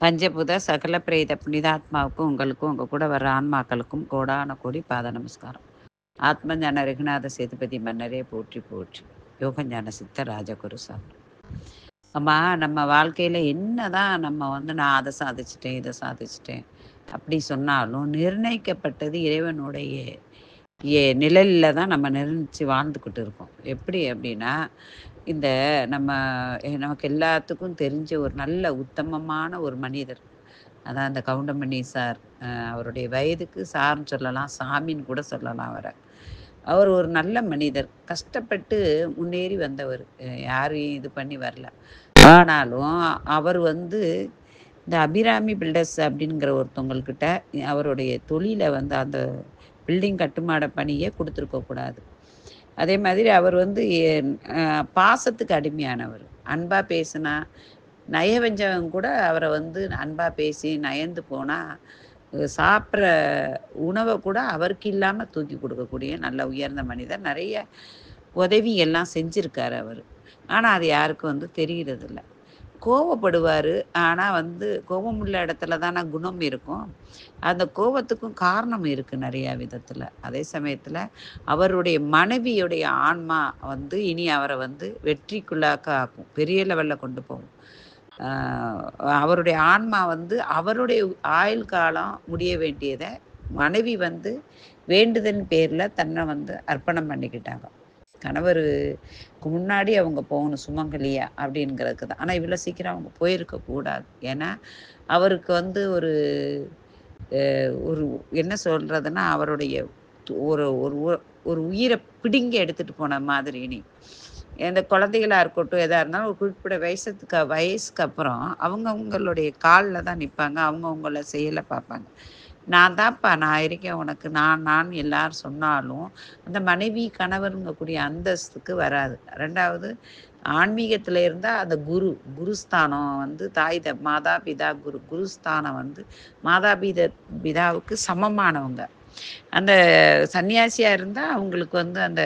பஞ்சபூத சகல பிரேத புனிதாத்மாவுக்கும் உங்களுக்கும் உங்கள் கூட வர்ற ஆன்மாக்களுக்கும் கோடான கோடி பாத நமஸ்காரம். ஆத்ம ஞான ரகுநாத சேதுபதி மன்னரே போற்றி போற்றி. யோக ஞான சித்த ராஜகுரு சாமி. அம்மா, நம்ம வாழ்க்கையில் என்னதான் நம்ம நான் அதை சாதிச்சிட்டேன் இதை சாதிச்சிட்டேன் அப்படி சொன்னாலும் நிர்ணயிக்கப்பட்டது இறைவனுடைய நிழலில் தான் நம்ம நிர்ணயித்து வாழ்ந்துக்கிட்டு இருக்கோம். எப்படி அப்படின்னா, இந்த நம்ம நமக்கு எல்லாத்துக்கும் தெரிஞ்ச ஒரு நல்ல உத்தமமான ஒரு மனிதர், அதான் அந்த கவுண்டமணி சார். அவருடைய வயதுக்கு சார்ன்னு சொல்லலாம், சாமின்னு கூட சொல்லலாம். அவர் ஒரு நல்ல மனிதர், கஷ்டப்பட்டு முன்னேறி வந்தவர், யாரையும் இது பண்ணி வரல. ஆனாலும் அவர் இந்த அபிராமி பில்டர்ஸ் அப்படிங்கிற ஒருத்தவங்கக்கிட்ட அவருடைய தொழிலை அந்த பில்டிங் கட்டுமான பணியை கொடுத்துருக்கக்கூடாது. அதே மாதிரி அவர் பாசத்துக்கு அடிமையானவர். அன்பாக பேசினா நயவஞ்சகம் கூட அவரை அன்பாக பேசி நயந்து போனால் சாப்பிட்ற உணவை கூட அவருக்கு இல்லாமல் தூக்கி கொடுக்கக்கூடிய நல்ல உயர்ந்த மனிதர். நிறைய உதவி எல்லாம் செஞ்சுருக்கார் அவர். ஆனால் அது யாருக்கும் தெரிகிறதில்ல. கோவப்படுவார், ஆனால் கோபம் உள்ள இடத்துல தானே குணம் இருக்கும். அந்த கோபத்துக்கும் காரணம் இருக்குது நிறையா விதத்தில். அதே சமயத்தில் அவருடைய மனைவியுடைய ஆன்மா இனி அவரை வெற்றிக்குள்ளாக்க ஆக்கும், பெரிய லெவலில் கொண்டு போகும். அவருடைய ஆன்மா அவருடைய ஆயுள் காலம் முடிய வேண்டியதை மனைவி வேண்டுதல் பேரில் தன்னை அர்ப்பணம் பண்ணிக்கிட்டாங்க. கணவருக்கு முன்னாடி அவங்க போகணும் சுமங்கலியா அப்படிங்கிறதுக்கு தான். ஆனால் இவ்வளோ சீக்கிரம் அவங்க போயிருக்கக்கூடாது. ஏன்னா அவருக்கு ஒரு ஒரு என்ன சொல்கிறதுன்னா, அவருடைய ஒரு ஒரு ஒரு உயிரை பிடுங்கி எடுத்துகிட்டு போன மாதிரி. நீ எந்த குழந்தைகளாக இருக்கட்டும், எதாக இருந்தாலும் ஒரு குறிப்பிட்ட வயசுக்கு அப்புறம் அவங்களுடைய காலில் தான் நிற்பாங்க, அவங்கவுங்கள செயலை பார்ப்பாங்க. நான் தான்ப்பா, நான் இருக்கேன் உனக்கு, நான் எல்லாரும் சொன்னாலும் அந்த மனைவி கணவருங்கக்கூடிய அந்தஸ்துக்கு வராது. ரெண்டாவது, ஆன்மீகத்தில் இருந்தால் அந்த குருஸ்தானம் தாய் மாதா பிதா குருஸ்தானம் மாதா பிதாவுக்கு சமமானவங்க. அந்த சன்னியாசியாக இருந்தால் அவங்களுக்கு அந்த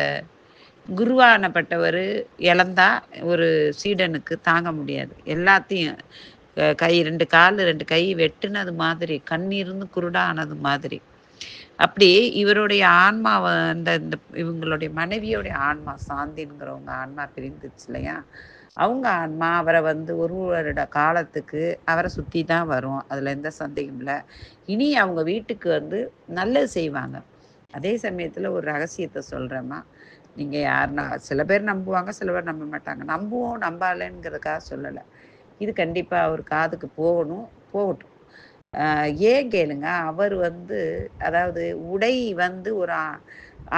குருவானப்பட்டவர் இழந்தா ஒரு சீடனுக்கு தாங்க முடியாது. எல்லாத்தையும் கை 2 கால் 2 கை வெட்டுனது மாதிரி, கண்ணீர்ந்து குருடானது மாதிரி. அப்படி இவருடைய ஆன்மா இந்த இவங்களுடைய மனைவியோடைய ஆன்மா சாந்திங்கிறவங்க ஆன்மா பிரிந்துச்சு இல்லையா, அவங்க ஆன்மா அவரை ஒரு வருட காலத்துக்கு அவரை சுற்றி தான் வரும். அதில் எந்த சந்தேகம் இல்லை. இனி அவங்க வீட்டுக்கு நல்லது செய்வாங்க. அதே சமயத்தில் ஒரு ரகசியத்தை சொல்கிறேம்மா, நீங்கள் யாருன்னா சில பேர் நம்புவாங்க, சில பேர் நம்ப மாட்டாங்க. நம்புவோம் நம்பாலங்கிறதுக்காக சொல்லலை. இது கண்டிப்பாக அவர் காதுக்கு போகட்டும். ஏன் கேளுங்க, அவர் அதாவது உடை ஒரு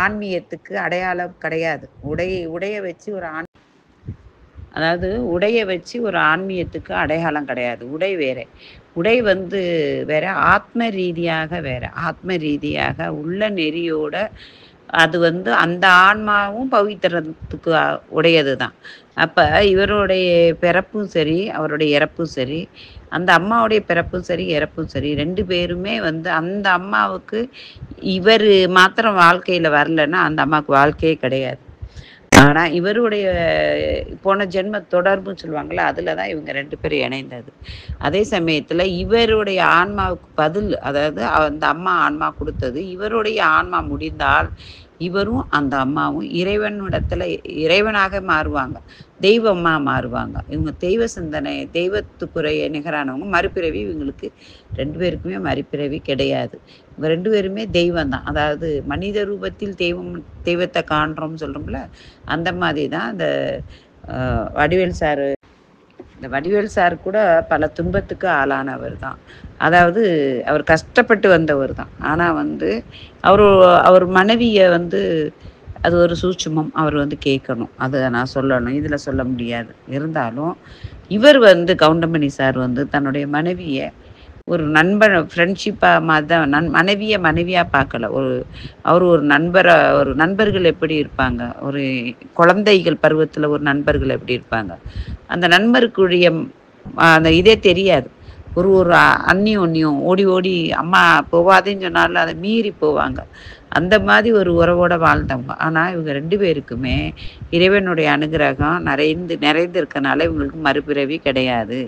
ஆன்மீகத்துக்கு அடையாளம் கிடையாது. உடைய வச்சு உடைய வச்சு ஒரு ஆன்மீகத்துக்கு அடையாளம் கிடையாது. உடை வேற, உடை வேற, ஆத்ம ரீதியாக உள்ள நெறியோட அது அந்த ஆன்மாவும் பவித்திரத்துக்கு உடையது தான். அப்போ இவருடைய பிறப்பும் சரி, அவருடைய இறப்பும் சரி, அந்த அம்மாவுடைய பிறப்பும் சரி இறப்பும் சரி, 2 பேருமே அந்த அம்மாவுக்கு இவர் மாத்திரம் வாழ்க்கையில் வரலன்னா அந்த அம்மாவுக்கு வாழ்க்கையே கிடையாது. ஆனால் இவருடைய போன ஜென்ம தொடர்புன்னு சொல்லுவாங்கள்ல, அதில் தான் இவங்க 2 பேரும் இணைந்தது. அதே சமயத்தில் இவருடைய ஆன்மாவுக்கு பதில், அதாவது அந்த அம்மா ஆன்மா கொடுத்தது, இவருடைய ஆன்மா முடிந்தால் இவரும் அந்த அம்மாவும் இறைவனாக மாறுவாங்க, தெய்வமாக மாறுவாங்க. இவங்க தெய்வ சிந்தனை, தெய்வத்துக்குறைய நிகரானவங்க. மறுபிறவி இவங்களுக்கு 2 பேருக்குமே மறுபிறவி கிடையாது. இவங்க 2 பேருமே தெய்வம் தான். அதாவது மனித ரூபத்தில் தெய்வத்தை காண்றோம்னு சொல்கிறோம்ல, அந்த மாதிரி தான் இந்த வடிவேல் சார் கூட பல துன்பத்துக்கு ஆளானவர் தான். அதாவது அவர் கஷ்டப்பட்டு வந்தவர் தான். ஆனால் அவர் மனைவியை அது ஒரு சூட்சுமம் அவர் கேட்கணும், அதை நான் சொல்லணும், இதில் சொல்ல முடியாது. இருந்தாலும் இவர் கவுண்டமணி சார் தன்னுடைய மனைவியை ஒரு நண்பர், ஃப்ரெண்ட்ஷிப்பாக மாதிரி தான், மனைவியை மனைவியாக பார்க்கல. அவர் ஒரு நண்பர்கள் எப்படி இருப்பாங்க, ஒரு குழந்தைகள் பருவத்தில் ஒரு நண்பர்கள் எப்படி இருப்பாங்க, அந்த நண்பருக்குரிய அந்த இதே தெரியாது. ஒரு அந்நியம் ஓடி ஓடி அம்மா போவாதேன்னு சொன்னாலும் அதை மீறி போவாங்க. அந்த மாதிரி ஒரு உறவோட வாழ்ந்தவங்க. ஆனால் இவங்க 2 பேருக்குமே இறைவனுடைய அனுகிரகம் நிறைந்திருக்கனால இவங்களுக்கு மறுபிறவி கிடையாது.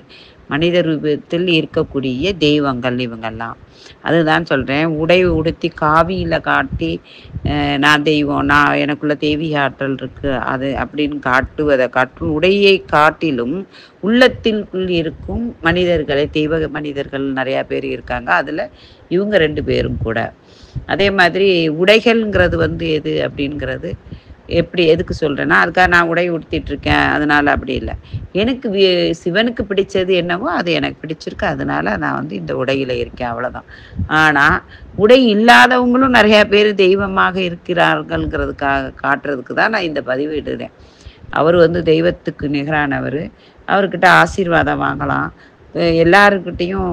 மனித ரூபத்தில் இருக்கக்கூடிய தெய்வங்கள் இவங்கெல்லாம். அதுதான் சொல்றேன். உடை உடுத்தி காவியில காட்டி நான் தெய்வம், நான் எனக்குள்ள தெய்வீக ஆற்றல் இருக்கு அது அப்படின்னு காட்டுவதை காட்டும் உடையை காட்டிலும் உள்ளத்திற்குள் இருக்கும் மனிதர்களை தெய்வ மனிதர்கள் நிறையா பேர் இருக்காங்க. அதில் இவங்க 2 பேரும் கூட. அதே மாதிரி உடைகள்ங்கிறது எது அப்படிங்கிறது எப்படி எதுக்கு சொல்கிறேன்னா, அதுக்காக நான் உடை உடுத்திட்டு இருக்கேன் அதனால் அப்படி இல்லை. எனக்கு சிவனுக்கு பிடிச்சது என்னவோ அது எனக்கு பிடிச்சிருக்கு, அதனால நான் இந்த உடையில் இருக்கேன், அவ்வளோதான். ஆனால் உடை இல்லாதவங்களும் நிறையா பேர் தெய்வமாக இருக்கிறார்கள்ங்கிறதுக்காக காட்டுறதுக்கு தான் நான் இந்த பதிவு இடுறேன். அவர் தெய்வத்துக்கு நிகரானவர். அவர்கிட்ட ஆசீர்வாதம் வாங்கலாம். எல்லாருக்கிட்டேயும்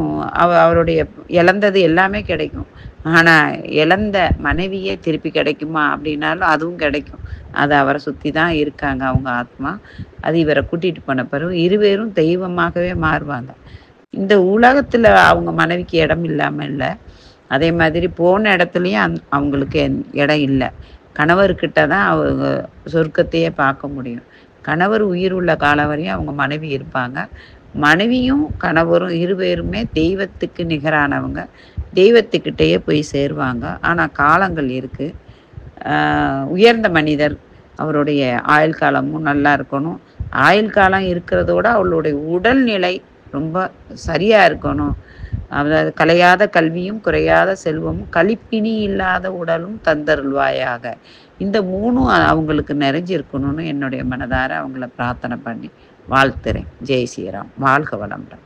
அவருடைய இழந்தது எல்லாமே கிடைக்கும். ஆனால் இழந்த மனைவியே திருப்பி கிடைக்குமா அப்படின்னாலும் அதுவும் கிடைக்கும். அது அவரை சுற்றி தான் இருக்காங்க அவங்க ஆத்மா. அது இவரை கூட்டிகிட்டு போன பிறகு இருவேரும் தெய்வமாகவே மாறுவாங்க. இந்த உலகத்தில் அவங்க மனைவிக்கு இடம் இல்லாமல் இல்லை. அதே மாதிரி போன இடத்துலையும் அவங்களுக்கு இடம் இல்லை. கணவர்கிட்ட தான் அவங்க சொர்க்கத்தையே பார்க்க முடியும். கணவர் உயிர் உள்ள காலம் வரையும் அவங்க மனைவி இருப்பாங்க. மனைவியும் கணவரும் இருவேருமே தெய்வத்துக்கு நிகரானவங்க. தெய்வத்துக்கிட்டேயே போய் சேருவாங்க. ஆனால் காலங்கள் இருக்குது. உயர்ந்த மனிதர் அவருடைய ஆயுள் காலமும் நல்லா இருக்கணும். ஆயுள் காலம் இருக்கிறதோட அவளுடைய உடல்நிலை ரொம்ப சரியாக இருக்கணும். அதாவது கலையாத கல்வியும் குறையாத செல்வமும் களிப்பினி இல்லாத உடலும் தந்தருள்வாயாக. இந்த 3ம் அவங்களுக்கு நிறைஞ்சிருக்கணும்னு என்னுடைய மனதார அவங்கள பிரார்த்தனை பண்ணி வாழ்த்துறேன். ஜெய் ஸ்ரீராம். வாழ்க வளமுடன்.